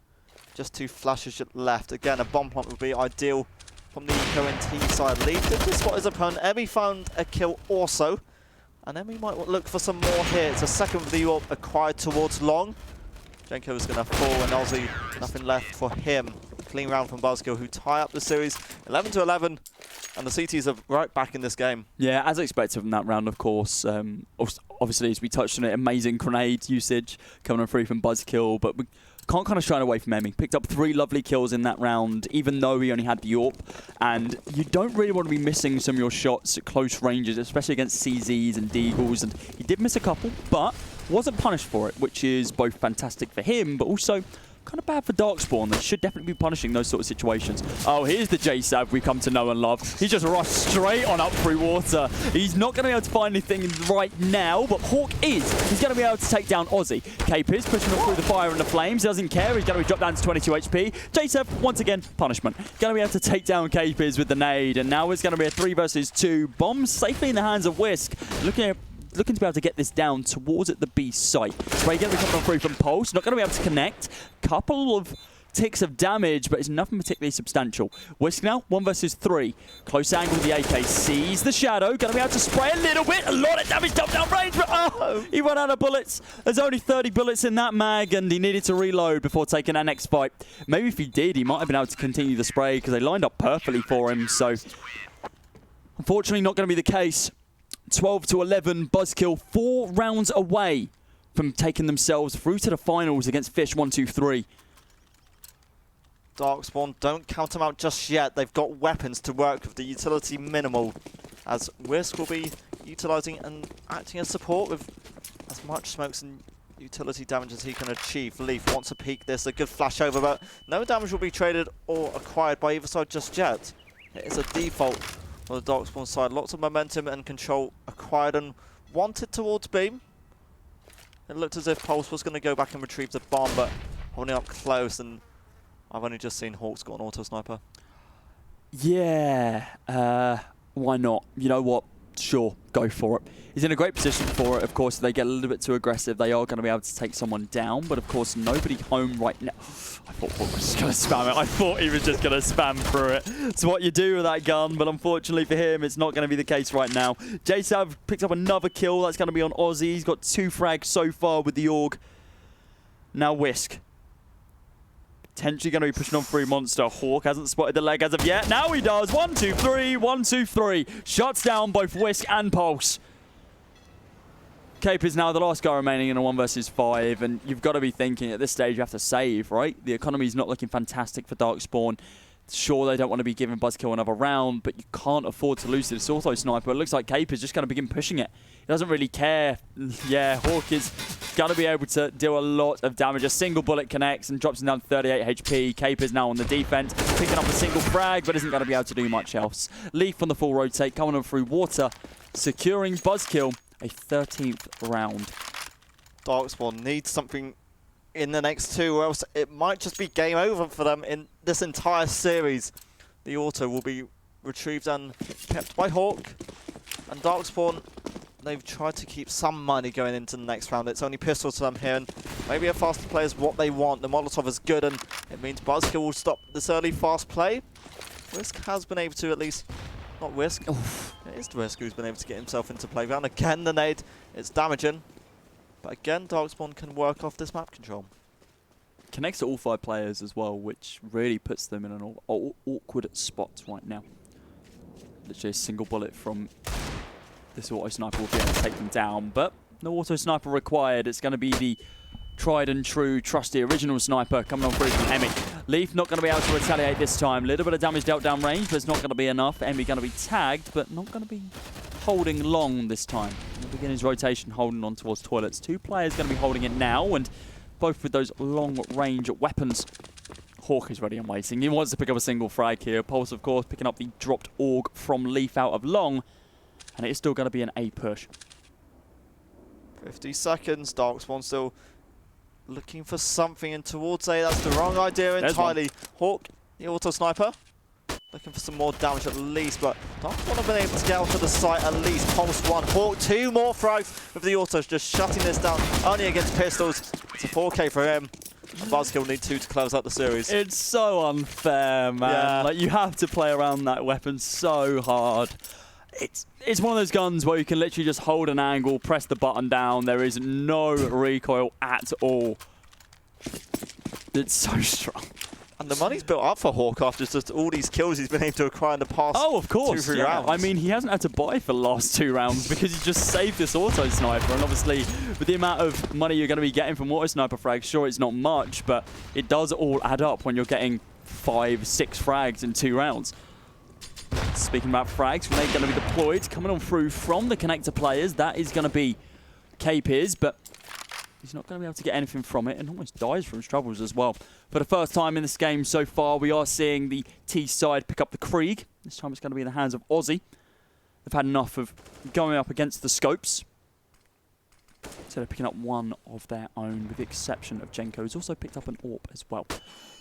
just 2 flashes left. Again, a bomb plant would be ideal from the EcoNT side. Leaf did just spot his opponent. Emmy found a kill also. And Emmy might look for some more here. It's a second of the AWP acquired towards long. Jenko is going to fall, and Aussie, nothing left for him. Clean round from BuzzKill, who tie up the series 11-11, and the CTs are right back in this game. Yeah, as expected from that round, of course. Obviously, as we touched on it, amazing grenade usage coming on through from BuzzKill, but we can't kind of shine away from Emmy. Picked up 3 lovely kills in that round, even though he only had the AWP. And you don't really want to be missing some of your shots at close ranges, especially against CZs and Deagles. And he did miss a couple, but wasn't punished for it, which is both fantastic for him, but also kind of bad for DarkSpawn. They should definitely be punishing those sort of situations. Oh, here's the JSAV we come to know and love. He just rushed straight on up through water. He's not going to be able to find anything right now, but Hawk is. He's going to be able to take down Aussie. Capers pushing him through the fire and the flames. Doesn't care. He's going to be dropped down to 22 HP. JSAV, once again, punishment. Going to be able to take down Capers with the nade, and now it's going to be a 3 versus 2. Bomb safely in the hands of Whisk. Looking to be able to get this down towards the B site. Spray going to be coming through from Pulse. Not going to be able to connect. Couple of ticks of damage, but it's nothing particularly substantial. Whisk now, 1 versus 3. Close angle with the AK. Sees the shadow. Going to be able to spray a little bit. A lot of damage down range, but oh, he ran out of bullets. There's only 30 bullets in that mag, and he needed to reload before taking that next fight. Maybe if he did, he might have been able to continue the spray because they lined up perfectly for him. So, unfortunately, not going to be the case. 12-11, BuzzKill 4 rounds away from taking themselves through to the finals against Fish 1-2-3. DarkSpawn, don't count them out just yet. They've got weapons to work with, the utility minimal, as Whisk will be utilising and acting as support with as much smokes and utility damage as he can achieve. Leaf wants to peek this, a good flash over, but no damage will be traded or acquired by either side just yet. It is a default on the DarkSpawn side. Lots of momentum and control acquired and wanted towards B. It looked as if Pulse was going to go back and retrieve the bomb, but holding up close, and I've only just seen Hawk score an auto sniper. Yeah, why not? You know what? sure, go for it. He's in a great position for it. Of course, if they get a little bit too aggressive, they are going to be able to take someone down. But of course, nobody home right now. I thought Hawk was just going to spam it. I thought he was just going to spam through it. It's what you do with that gun, but unfortunately for him, it's not going to be the case right now. JSav picks up another kill. That's going to be on Aussie. He's got 2 frags so far with the AUG. Now Whisk. Potentially going to be pushing on through Monster. Hawk hasn't spotted the leg as of yet. Now he does. 1, 2, 3. 1, 2, 3. Shuts down both Whisk and Pulse. Cape is now the last guy remaining in a 1 versus 5, and you've got to be thinking at this stage you have to save, right? The economy's not looking fantastic for DarkSpawn. Sure, they don't want to be giving BuzzKill another round, but you can't afford to lose to this auto sniper. It looks like Cape is just going to begin pushing it. He doesn't really care. Yeah, Hawk is going to be able to deal a lot of damage. A single bullet connects and drops him down to 38 HP. Cape is now on the defense, picking up a single frag, but isn't going to be able to do much else. Leaf on the full rotate, coming on through water, securing BuzzKill. A 13th round. DarkSpawn needs something in the next 2, or else it might just be game over for them in this entire series. The auto will be retrieved and kept by Hawk. And DarkSpawn, they've tried to keep some money going into the next round. It's only pistol to them here, and maybe a faster play is what they want. The Molotov is good, and it means BuzzKill will stop this early fast play. Whisk has been able to at least... Not Whisk. Oof. It is Whisk who's been able to get himself into playground. Again, the nade. It's damaging. But again, DarkSpawn can work off this map control. Connects to all 5 players as well, which really puts them in an awkward spot right now. Literally a single bullet from this auto sniper will be able to take them down, but no auto sniper required. It's going to be the tried and true, trusty original sniper coming on through from Emmy. Leaf not going to be able to retaliate this time. Little bit of damage dealt down range, but it's not going to be enough. Emmy going to be tagged, but not going to be holding long this time. He'll begin his rotation holding on towards toilets. 2 players going to be holding it now, and both with those long range weapons. Hawk is ready and waiting. He wants to pick up a single frag here. Pulse, of course, picking up the dropped AUG from Leaf out of long, and it is still going to be an A push. 50 seconds. DarkSpawn still looking for something in towards A. That's the wrong idea entirely. Hawk, the auto sniper, looking for some more damage at least, but DarkSpawn have been able to get out to the site at least. Pulse 1, Hawk 2 more frags with the autos, just shutting this down only against pistols. It's a 4K for him. And BuzzKill need 2 to close out the series. It's so unfair, man. Yeah. Like, you have to play around that weapon so hard. It's one of those guns where you can literally just hold an angle, press the button down. There is no recoil at all. It's so strong. And the money's built up for Hawk after just all these kills he's been able to acquire in the past. Oh, of course, 2-3 rounds. I mean, he hasn't had to buy for the last 2 rounds because he just saved this auto sniper. And obviously, with the amount of money you're going to be getting from auto sniper frags, sure, it's not much, but it does all add up when you're getting 5, 6 frags in 2 rounds. Speaking about frags, when they're going to be deployed, coming on through from the connector players, that is going to be Cape is, but he's not going to be able to get anything from it and almost dies from his troubles as well. For the first time in this game so far, we are seeing the T side pick up the Krieg. This time it's going to be in the hands of Aussie. They've had enough of going up against the scopes. So they're picking up one of their own, with the exception of Jenko, who's also picked up an AWP as well.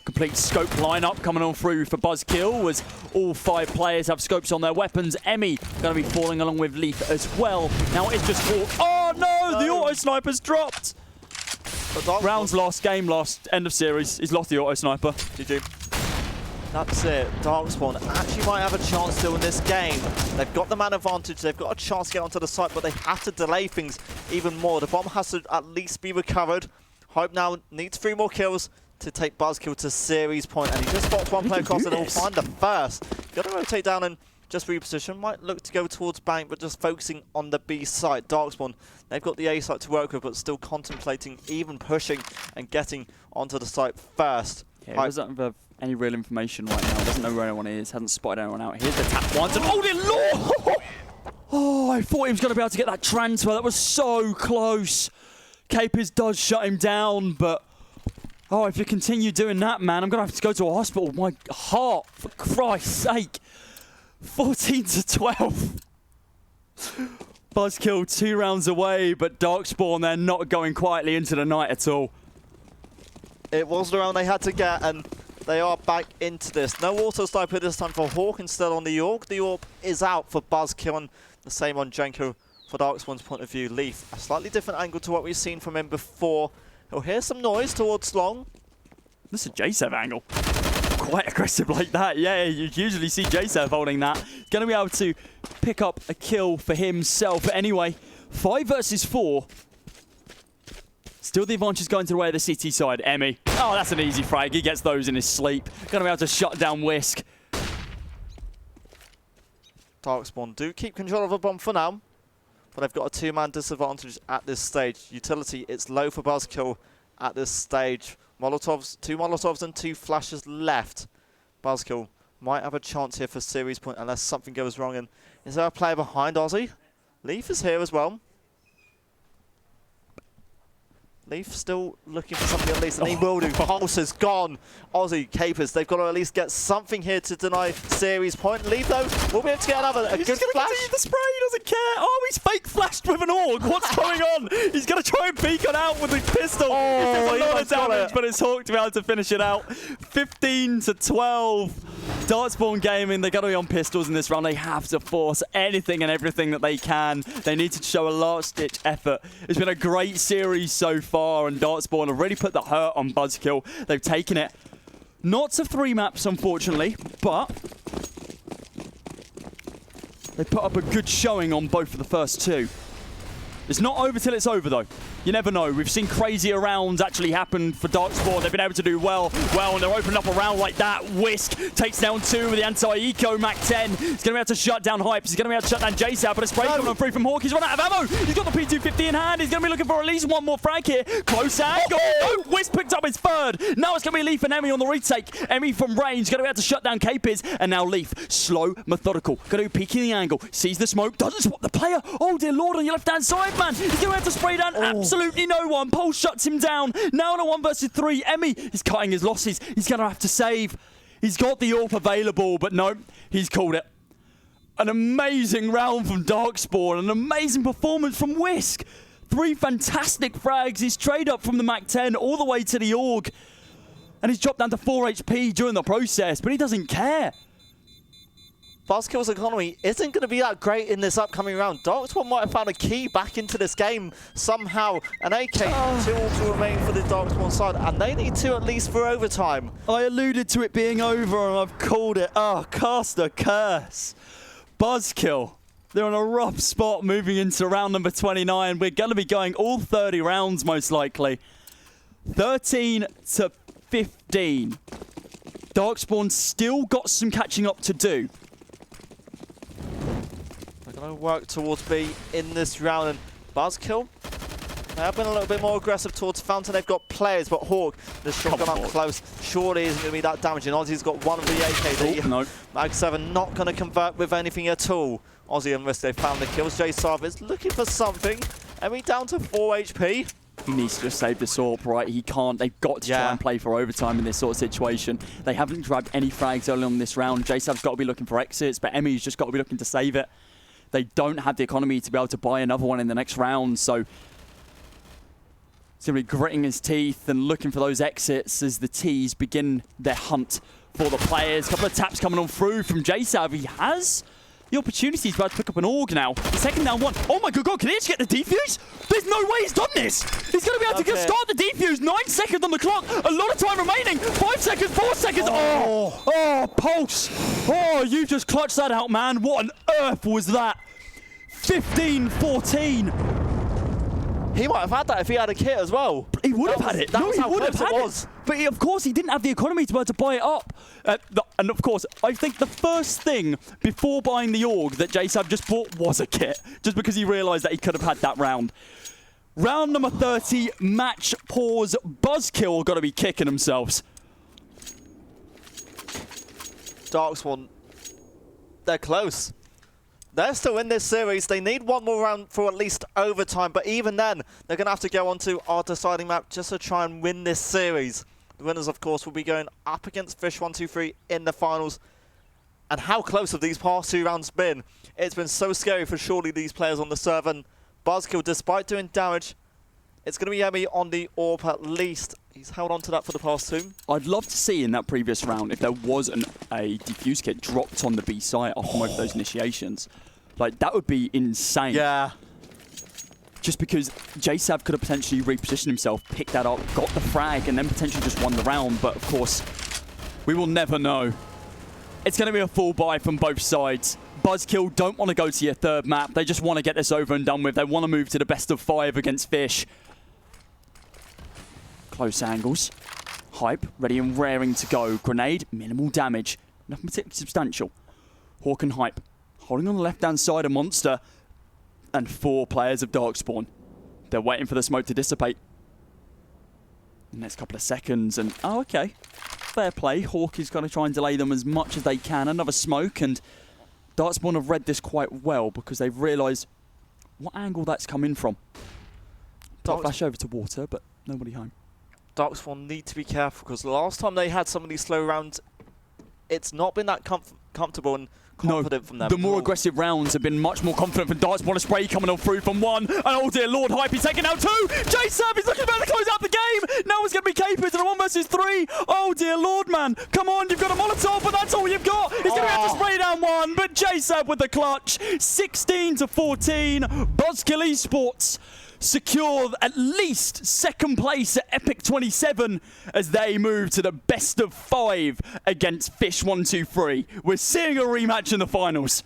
Complete scope lineup coming on through for BuzzKill as all 5 players have scopes on their weapons. Emmy going to be falling along with Leaf as well. Now it's just Hawk. Oh no, the auto sniper's dropped. Rounds lost, game lost, end of series. He's lost the auto sniper. GG. That's it. DarkSpawn actually might have a chance still in this game. They've got the man advantage. They've got a chance to get onto the site, but they have to delay things even more. The bomb has to at least be recovered. Hope now needs 3 more kills to take BuzzKill to series point, and he just spots one player across and he'll find the first. Got to rotate down and just reposition. Might look to go towards bank, but just focusing on the B site. DarkSpawn, they've got the A site to work with, but still contemplating even pushing and getting onto the site first. Yeah, he doesn't have any real information right now. Doesn't know where anyone is. Hasn't spotted anyone out. Here's the tap once, and oh dear Lord! Oh, I thought he was going to be able to get that transfer. That was so close. Capers does shut him down, but oh, if you continue doing that, man, I'm going to have to go to a hospital. My heart, for Christ's sake. 14-12. BuzzKill 2 rounds away, but DarkSpawn, they're not going quietly into the night at all. It was the round they had to get, and they are back into this. No auto sniper this time for Hawk instead on the AWP. The AWP is out for BuzzKill, and The same on Jenko for DarkSpawn's point of view. Leaf, a slightly different angle to what we've seen from him before. He'll hear some noise towards long. This is a JSev angle. Quite aggressive like that. Yeah, you usually see JSev holding that. Going to be able to pick up a kill for himself. But anyway, 5 versus 4. Still the advantage going to the way of the city side. Emmy. Oh, that's an easy frag. He gets those in his sleep. Going to be able to shut down Whisk. DarkSpawn do keep control of a bomb for now, but they've got a 2-man disadvantage at this stage. Utility, it's low for BuzzKill at this stage. Molotovs, 2 Molotovs and 2 flashes left. BuzzKill might have a chance here for series point unless something goes wrong. And is there a player behind Ozzy? Leaf is here as well. Leaf still looking for something at least, and he will do. Pulse is gone. Aussie, Capers, they've got to at least get something here to deny series point. Leaf, though, will be able to get another. He's just going to continue the spray. He doesn't care. Oh, he's fake flashed with an AUG. What's going on? He's going to try and peek on out with the pistol. Oh, it's a lot of damage, but it's Hawk to be able to finish it out. 15 to 12. DarkSpawn Gaming, they're going to be on pistols in this round. They have to force anything and everything that they can. They need to show a last-ditch effort. It's been a great series so far, and DarkSpawn have really put the hurt on BuzzKill. They've taken it. Not to 3 maps, unfortunately, but they put up a good showing on both of the first 2. It's not over till it's over, though. You never know. We've seen crazier rounds actually happen for DarkSpawn. They've been able to do well, and they're opening up a round like that. Whisk takes down 2 with the anti-eco Mac 10. He's going to be able to shut down Hype. He's going to be able to shut down JSAB, but a spray coming free from Hawk. He's run out of ammo. He's got the P250 in hand. He's going to be looking for at least 1 more frag here. Close angle. No, Whisk picked up his 3rd. Now it's going to be Leaf and Emmy on the retake. Emmy from range, going to be able to shut down Capers, and now Leaf, slow, methodical. Going to be peeking the angle, sees the smoke, doesn't swap the player. Oh dear Lord, on your left-hand side, man. He's going to be able to spray down absolutely no one. Pulse shuts him down. Now on a 1 versus 3. Emmy is cutting his losses. He's going to have to save. He's got the AWP available, but no, he's called it. An amazing round from DarkSpawn. An amazing performance from Whisk. 3 fantastic frags. He's trade up from the Mac 10 all the way to the AUG. And he's dropped down to 4 HP during the process, but he doesn't care. BuzzKill's economy isn't going to be that great in this upcoming round. DarkSpawn might have found a key back into this game somehow. An AK, 2 to remain for the DarkSpawn side, and they need 2 at least for overtime. I alluded to it being over, and I've called it. Cast a curse. BuzzKill. They're on a rough spot moving into round number 29. We're going to be going all 30 rounds, most likely. 13 to 15. DarkSpawn still got some catching up to do. They're going to work towards B in this round, and BuzzKill, they have been a little bit more aggressive towards Fountain. They've got players, but Hawk, the shotgun up close, surely isn't going to be that damaging. Ozzy's got 1 of the AK. No. Mag 7 not going to convert with anything at all. Ozzy and Risk, they found the kills. JSAV is looking for something. Emmy down to 4 HP. He needs to just save the AWP, right? He can't. They've got to try and play for overtime in this sort of situation. They haven't grabbed any frags early on in this round. JSAV's got to be looking for exits, but Emmy's just got to be looking to save it. They don't have the economy to be able to buy another one in the next round, so he's going to be gritting his teeth and looking for those exits as the T's begin their hunt for the players. A couple of taps coming on through from JSAV. He has the opportunity to be able to pick up an AUG now. The second down 1. Oh my good God, can he actually get the defuse? There's no way he's done this. He's going to be able to start the defuse. 9 seconds on the clock. A lot of time remaining. 5 seconds, 4 seconds. Oh, Pulse. Oh, you just clutched that out, man. What on earth was that? 15-14. He might have had that if he had a kit as well. He would have had it. That was how close it was. But of course, he didn't have the economy to be able to buy it up. And of course, I think the first thing before buying the AUG that JSAV just bought was a kit, just because he realised that he could have had that round. Round number 30, match pause. BuzzKill got to be kicking themselves. DarkSpawn, they're close. They're still in this series. They need 1 more round for at least overtime, but even then, they're going to have to go on to our deciding map just to try and win this series. The winners, of course, will be going up against Fish123 in the finals. And how close have these past 2 rounds been? It's been so scary for surely these players on the server. And BuzzKill, despite doing damage, it's going to be Emmy on the AWP at least. He's held on to that for the past 2. I'd love to see in that previous round if there was a defuse kit dropped on the B site after most of those initiations. Like, that would be insane. Yeah. Just because JSav could have potentially repositioned himself, picked that up, got the frag, and then potentially just won the round. But, of course, we will never know. It's going to be a full buy from both sides. BuzzKill don't want to go to your third map. They just want to get this over and done with. They want to move to the best of 5 against Fish. Close angles. Hype, ready and raring to go. Grenade, minimal damage. Nothing particularly substantial. Hawk and Hype holding on the left-hand side of Monster. And 4 players of DarkSpawn. They're waiting for the smoke to dissipate. The next couple of seconds, and oh, okay. Fair play. Hawk is going to try and delay them as much as they can. Another smoke, and DarkSpawn have read this quite well because they've realised what angle that's coming from. Flash over to water, but nobody home. DarkSpawn need to be careful because the last time they had some of these slow rounds, it's not been that comfortable and confident from them. The more aggressive rounds have been much more confident from DarkSpawn. A spray coming on through from 1. And oh dear Lord, Hype, he's taking out 2. JSav is looking about to close out the game. Now it's going to be Capers and a 1 versus 3. Oh dear Lord, man. Come on, you've got a Molotov, but that's all you've got. He's going to have to spray down 1, but JSav with the clutch. 16-14. BuzzKill Esports secure at least 2nd place at Epic 27 as they move to the best of 5 against Fish 123. We're seeing a rematch in the finals.